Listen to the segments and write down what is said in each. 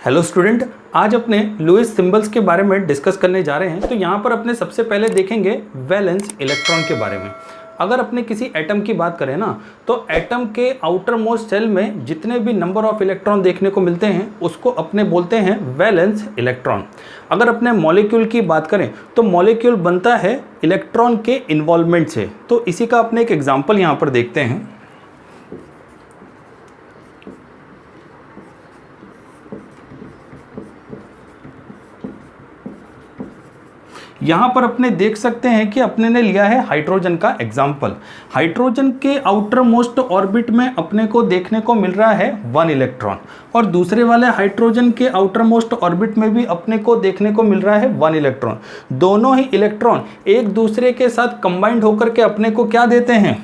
Hello student, आज अपने Lewis symbols के बारे में डिस्कस करने जा रहे हैं। तो यहाँ पर अपने सबसे पहले देखेंगे वैलेंस इलेक्ट्रॉन के बारे में। अगर अपने किसी एटम की बात करें ना, तो एटम के आउटर मोस्ट सेल में जितने भी नंबर ऑफ इलेक्ट्रॉन देखने को मिलते हैं उसको अपने बोलते हैं वैलेंस इलेक्ट्रॉन। अगर अपने मॉलिक्यूल की बात करें तो मॉलिक्यूल बनता है इलेक्ट्रॉन के इन्वॉल्वमेंट से। तो इसी का अपने एक एग्जाम्पल यहाँ पर देखते हैं। यहाँ पर अपने देख सकते हैं कि अपने ने लिया है हाइड्रोजन का एग्जाम्पल। हाइड्रोजन के आउटर मोस्ट ऑर्बिट में अपने को देखने को मिल रहा है 1 इलेक्ट्रॉन, और दूसरे वाले हाइड्रोजन के आउटर मोस्ट ऑर्बिट में भी अपने को देखने को मिल रहा है 1 इलेक्ट्रॉन। दोनों ही इलेक्ट्रॉन एक दूसरे के साथ कंबाइंड होकर के अपने को क्या देते हैं?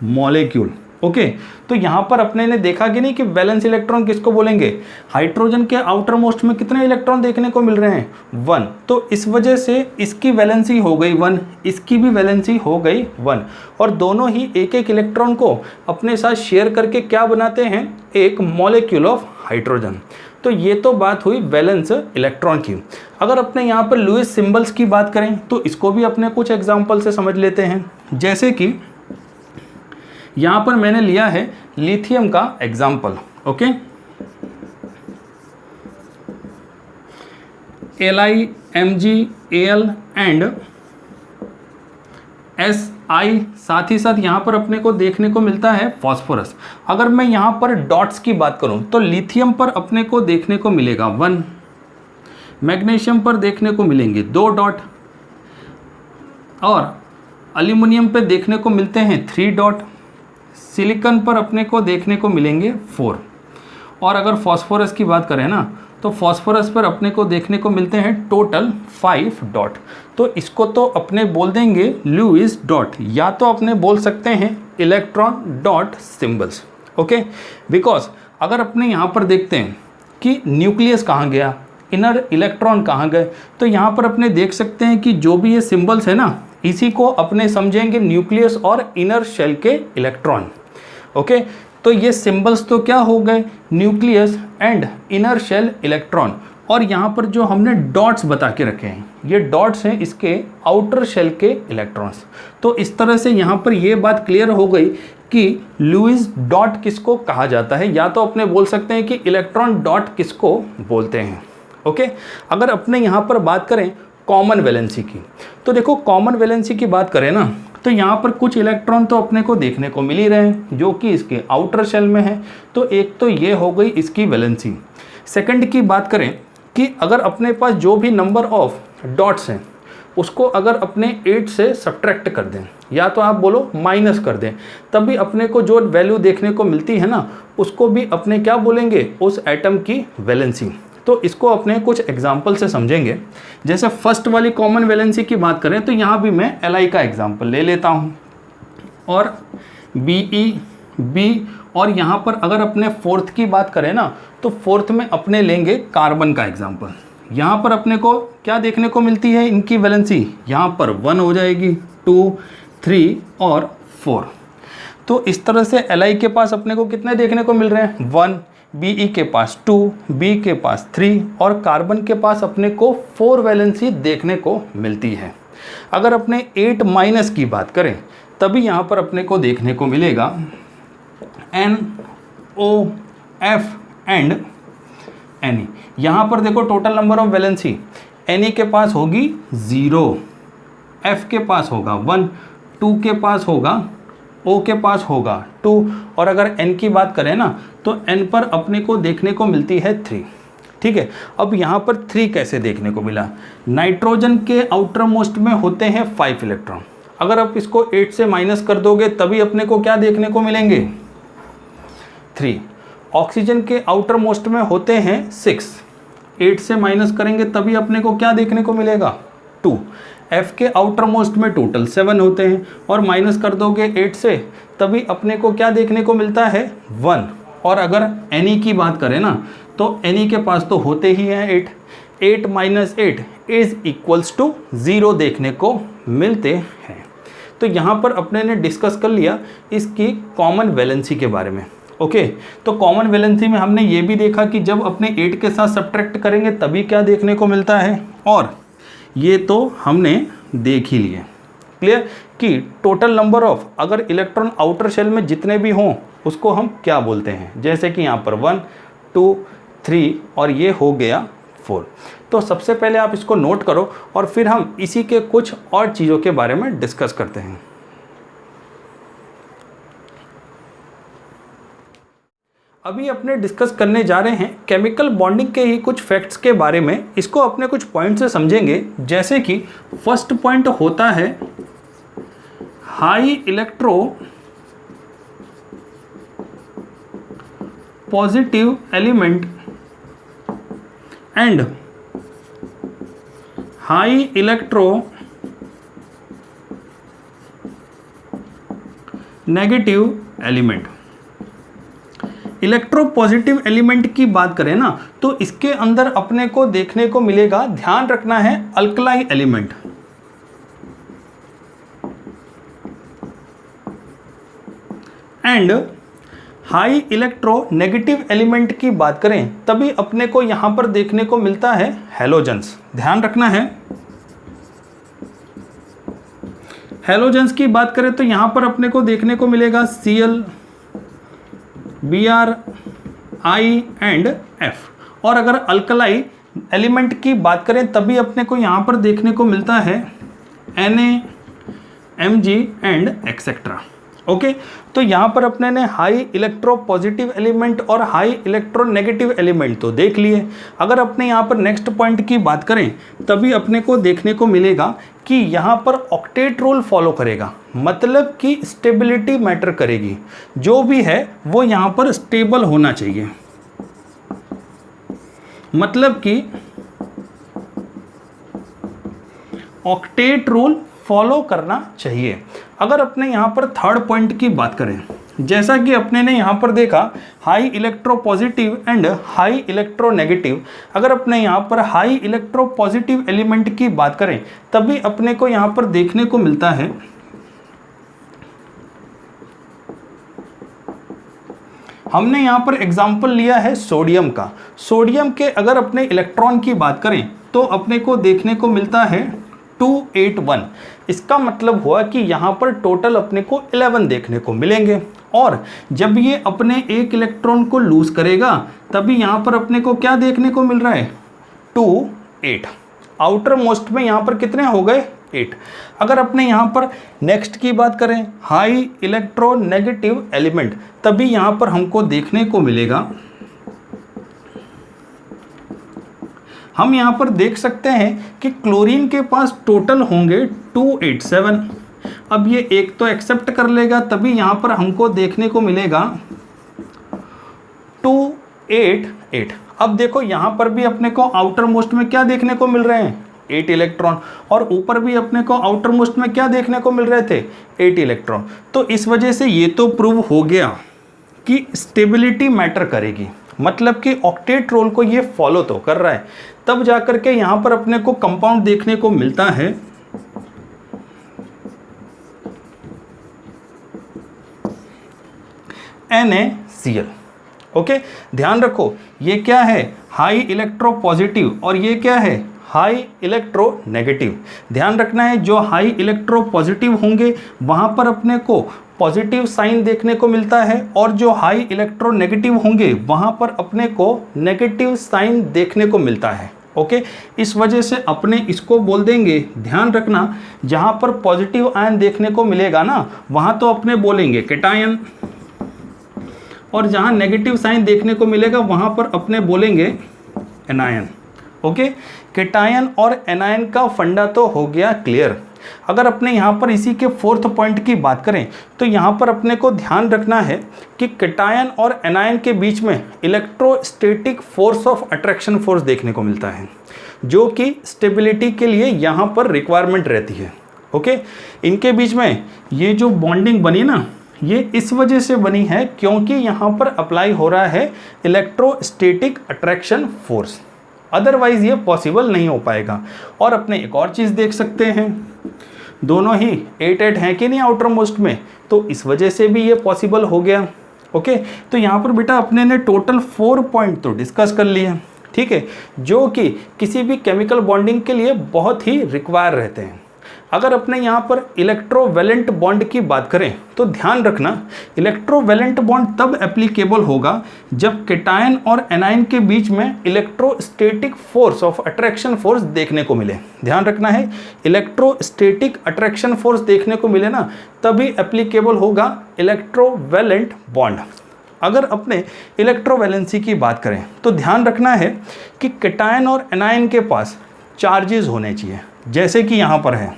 मॉलिक्यूल। ओके, तो यहाँ पर अपने ने देखा कि नहीं कि वैलेंस इलेक्ट्रॉन किसको बोलेंगे? हाइड्रोजन के आउटर मोस्ट में कितने इलेक्ट्रॉन देखने को मिल रहे हैं? 1। तो इस वजह से इसकी वैलेंसी हो गई 1, इसकी भी वैलेंसी हो गई 1, और दोनों ही एक एक इलेक्ट्रॉन को अपने साथ शेयर करके क्या बनाते हैं? एक मॉलिक्यूल ऑफ हाइड्रोजन। तो ये तो बात हुई वैलेंस इलेक्ट्रॉन की। अगर अपने यहाँ पर लुईस सिंबल्स की बात करें तो इसको भी अपने कुछ एग्जाम्पल से समझ लेते हैं। जैसे कि यहाँ पर मैंने लिया है लिथियम का example. Okay, Li, Mg, Al and Si, साथ ही साथ यहाँ पर अपने को देखने को मिलता है फॉस्फोरस। अगर मैं यहाँ पर डॉट्स की बात करूँ तो लिथियम पर अपने को देखने को मिलेगा 1, मैग्नीशियम पर देखने को मिलेंगे 2 डॉट, और एल्यूमिनियम पे देखने को मिलते हैं 3 डॉट, सिलिकॉन पर अपने को देखने को मिलेंगे 4, और अगर फॉस्फोरस की बात करें ना तो फॉस्फोरस पर अपने को देखने को मिलते हैं टोटल 5 डॉट। तो इसको तो अपने बोल देंगे लुईस डॉट, या तो अपने बोल सकते हैं electron dot symbols. Okay, because अगर अपने यहाँ पर देखते हैं कि न्यूक्लियस कहाँ गया, इनर इलेक्ट्रॉन कहाँ गए, तो यहाँ पर अपने देख सकते हैं कि जो भी ये सिंबल्स है ना, इसी को अपने समझेंगे न्यूक्लियस और इनर शेल के इलेक्ट्रॉन। ओके, तो ये सिंबल्स तो क्या हो गए? Nucleus and inner shell electron. और यहाँ पर जो हमने डॉट्स बता के रखे हैं, ये डॉट्स हैं इसके आउटर शेल के इलेक्ट्रॉन्स। तो इस तरह से यहाँ पर ये बात क्लियर हो गई कि लुईस डॉट किसको कहा जाता है, या तो अपने बोल सकते हैं कि इलेक्ट्रॉन डॉट किसको बोलते हैं। ओके, अगर अपने यहाँ पर बात करें कॉमन वैलेंसी की, तो देखो कॉमन वैलेंसी की बात करें ना तो यहाँ पर कुछ इलेक्ट्रॉन तो अपने को देखने को मिल ही रहे हैं जो कि इसके आउटर शेल में है। तो एक तो ये हो गई इसकी वैलेंसी। सेकंड की बात करें कि अगर अपने पास जो भी नंबर ऑफ डॉट्स हैं उसको अगर अपने 8 से सब्ट्रैक्ट कर दें, या तो आप बोलो माइनस कर दें, तभी अपने को जो वैल्यू देखने को मिलती है ना उसको भी अपने क्या बोलेंगे? उस एटम की वैलेंसी। तो इसको अपने कुछ एग्जाम्पल से समझेंगे। जैसे फर्स्ट वाली कॉमन वैलेंसी की बात करें तो यहाँ भी मैं Li का एग्जाम्पल ले लेता हूँ, और Be, और यहाँ पर अगर अपने फोर्थ की बात करें ना तो फोर्थ में अपने लेंगे कार्बन का एग्जाम्पल। यहाँ पर अपने को क्या देखने को मिलती है? इनकी वैलेंसी यहाँ पर 1 हो जाएगी, 2, 3 और 4। तो इस तरह से Li के पास अपने को कितने देखने को मिल रहे हैं? 1, Be के पास 2, B के पास 3, और कार्बन के पास अपने को 4 वैलेंसी देखने को मिलती है। अगर अपने 8 माइनस की बात करें तभी यहाँ पर अपने को देखने को मिलेगा N, O, F and Ne। यहाँ पर देखो total number of valency Ne के पास होगी 0, F के पास होगा 1, 2 के पास होगा, O के पास होगा 2, और अगर N की बात करें ना तो N पर अपने को देखने को मिलती है 3। ठीक है, अब यहाँ पर 3 कैसे देखने को मिला? नाइट्रोजन के आउटर मोस्ट में होते हैं 5 इलेक्ट्रॉन। अगर आप इसको 8 से माइनस कर दोगे तभी अपने को क्या देखने को मिलेंगे? 3। ऑक्सीजन के आउटर मोस्ट में होते हैं 6, 8 से माइनस करेंगे तभी अपने को क्या देखने को मिलेगा? 2। F के आउटर मोस्ट में टोटल 7 होते हैं, और माइनस कर दोगे 8 से तभी अपने को क्या देखने को मिलता है? 1। और अगर Ne की बात करें ना तो Ne के पास तो होते ही हैं 8, 8 माइनस 8 इज इक्वल्स टू 0 देखने को मिलते हैं। तो यहाँ पर अपने ने डिस्कस कर लिया इसकी कॉमन वैलेंसी के बारे में। ओके, तो कॉमन वैलेंसी में हमने ये भी देखा कि जब अपने 8 के साथ सब्ट्रैक्ट करेंगे तभी क्या देखने को मिलता है, और ये तो हमने देख ही लिए। क्लियर कि टोटल नंबर ऑफ अगर इलेक्ट्रॉन आउटर शेल में जितने भी हों उसको हम क्या बोलते हैं, जैसे कि यहाँ पर 1 2 3 और ये हो गया 4। तो सबसे पहले आप इसको नोट करो और फिर हम इसी के कुछ और चीज़ों के बारे में डिस्कस करते हैं। अभी अपने डिस्कस करने जा रहे हैं केमिकल बॉन्डिंग के ही कुछ फैक्ट्स के बारे में। इसको अपने कुछ पॉइंट से समझेंगे, जैसे कि फर्स्ट पॉइंट होता है high electro positive element and high electro negative element. Electro positive element की बात करें ना तो इसके अंदर अपने को देखने को मिलेगा, ध्यान रखना है, alkali element. And high electro negative element की बात करें तभी अपने को यहां पर देखने को मिलता है हैलोजेंस। ध्यान रखना है, हैलोजेंस की बात करें तो यहां पर अपने को देखने को मिलेगा Cl Br I and F। और अगर अल्कलाई एलिमेंट की बात करें तभी अपने को यहाँ पर देखने को मिलता है Na Mg and etcetera. Okay, तो यहाँ पर अपने ने हाई इलेक्ट्रो पॉजिटिव एलिमेंट और हाई इलेक्ट्रो नेगेटिव एलिमेंट तो देख लिए। अगर अपने यहाँ पर नेक्स्ट पॉइंट की बात करें तभी अपने को देखने को मिलेगा कि यहाँ पर ऑक्टेट रूल फॉलो करेगा, मतलब कि स्टेबिलिटी मैटर करेगी। जो भी है वो यहाँ पर स्टेबल होना चाहिए, मतलब कि ऑक्टेट रूल फॉलो करना चाहिए। अगर अपने यहाँ पर थर्ड पॉइंट की बात करें, जैसा कि अपने ने यहाँ पर देखा high electro positive and high electro negative. अगर अपने यहाँ पर हाई इलेक्ट्रो पॉजिटिव एलिमेंट की बात करें तभी अपने को यहाँ पर देखने को मिलता है हमने यहाँ पर एग्जाम्पल लिया है सोडियम का। सोडियम के अगर अपने इलेक्ट्रॉन की बात करें तो अपने को देखने को मिलता है 281। इसका मतलब हुआ कि यहाँ पर टोटल अपने को 11 देखने को मिलेंगे। और जब ये अपने एक इलेक्ट्रॉन को लूज करेगा तभी यहाँ पर अपने को क्या देखने को मिल रहा है 28। आउटर मोस्ट में यहाँ पर कितने हो गए 8। अगर अपने यहाँ पर नेक्स्ट की बात करें हाई इलेक्ट्रो नेगेटिव एलिमेंट तभी यहाँ पर हमको देखने को मिलेगा, हम यहाँ पर देख सकते हैं कि क्लोरीन के पास टोटल होंगे 287। अब ये एक तो एक्सेप्ट कर लेगा तभी यहाँ पर हमको देखने को मिलेगा 288। अब देखो यहाँ पर भी अपने को आउटर मोस्ट में क्या देखने को मिल रहे हैं 8 इलेक्ट्रॉन, और ऊपर भी अपने को आउटर मोस्ट में क्या देखने को मिल रहे थे 8 इलेक्ट्रॉन। तो इस वजह से ये तो प्रूव हो गया कि स्टेबिलिटी मैटर करेगी, मतलब कि ऑक्टेट रूल को ये फॉलो तो कर रहा है। तब जाकर के यहाँ पर अपने को कंपाउंड देखने को मिलता है NaCl। ओके, ध्यान रखो ये क्या है हाई इलेक्ट्रो पॉजिटिव और ये क्या है हाई इलेक्ट्रो नेगेटिव। ध्यान रखना है जो हाई इलेक्ट्रो पॉजिटिव होंगे वहां पर अपने को पॉजिटिव साइन देखने को मिलता है, और जो हाई इलेक्ट्रो नेगेटिव होंगे वहां पर अपने को नेगेटिव साइन देखने को मिलता है। ओके, इस वजह से अपने इसको बोल देंगे, ध्यान रखना जहां पर पॉजिटिव आयन देखने को मिलेगा ना वहां तो अपने बोलेंगे कैटायन, और जहां नेगेटिव साइन देखने को मिलेगा वहां पर अपने बोलेंगे एनायन। ओके, कैटायन और एनायन का फंडा तो हो गया क्लियर। अगर अपने यहाँ पर इसी के फोर्थ पॉइंट की बात करें तो यहाँ पर अपने को ध्यान रखना है कि कैटायन और एनायन के बीच में electrostatic force of attraction force देखने को मिलता है, जो कि स्टेबिलिटी के लिए यहाँ पर रिक्वायरमेंट रहती है। ओके, इनके बीच में ये जो बॉन्डिंग बनी ना ये इस वजह से बनी है क्योंकि यहाँ पर अप्लाई हो रहा है इलेक्ट्रोस्टैटिक अट्रैक्शन फोर्स, अदरवाइज ये पॉसिबल नहीं हो पाएगा। और अपने एक और चीज़ देख सकते हैं, दोनों ही 8-8 हैं कि नहीं आउटर मोस्ट में, तो इस वजह से भी ये पॉसिबल हो गया। ओके, तो यहाँ पर बेटा अपने ने टोटल 4 पॉइंट तो डिस्कस कर लिए हैं, ठीक है, जो कि किसी भी केमिकल बॉन्डिंग के लिए बहुत ही रिक्वायर रहते हैं। अगर अपने यहाँ पर इलेक्ट्रोवैलेंट बॉन्ड की बात करें तो ध्यान रखना, इलेक्ट्रोवैलेंट बॉन्ड तब एप्लीकेबल होगा जब केटायन और एनायन के बीच में electrostatic force of attraction force देखने को मिले। ध्यान रखना है, इलेक्ट्रोस्टैटिक अट्रैक्शन फोर्स देखने को मिले ना, तभी एप्लीकेबल होगा इलेक्ट्रोवैलेंट बॉन्ड। अगर अपने इलेक्ट्रोवैलेंसी की बात करें तो ध्यान रखना है कि केटायन और एनायन के पास चार्जेस होने चाहिए, जैसे कि यहाँ पर है,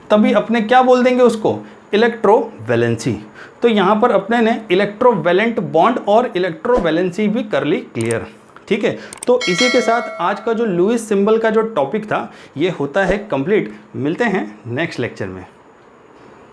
तभी अपने क्या बोल देंगे उसको, इलेक्ट्रोवैलेंसी। तो यहाँ पर अपने ने इलेक्ट्रोवैलेंट बॉन्ड और इलेक्ट्रोवैलेंसी भी कर ली क्लियर, ठीक है। तो इसी के साथ आज का जो लुईस सिंबल का जो टॉपिक था ये होता है कंप्लीट। मिलते हैं नेक्स्ट लेक्चर में।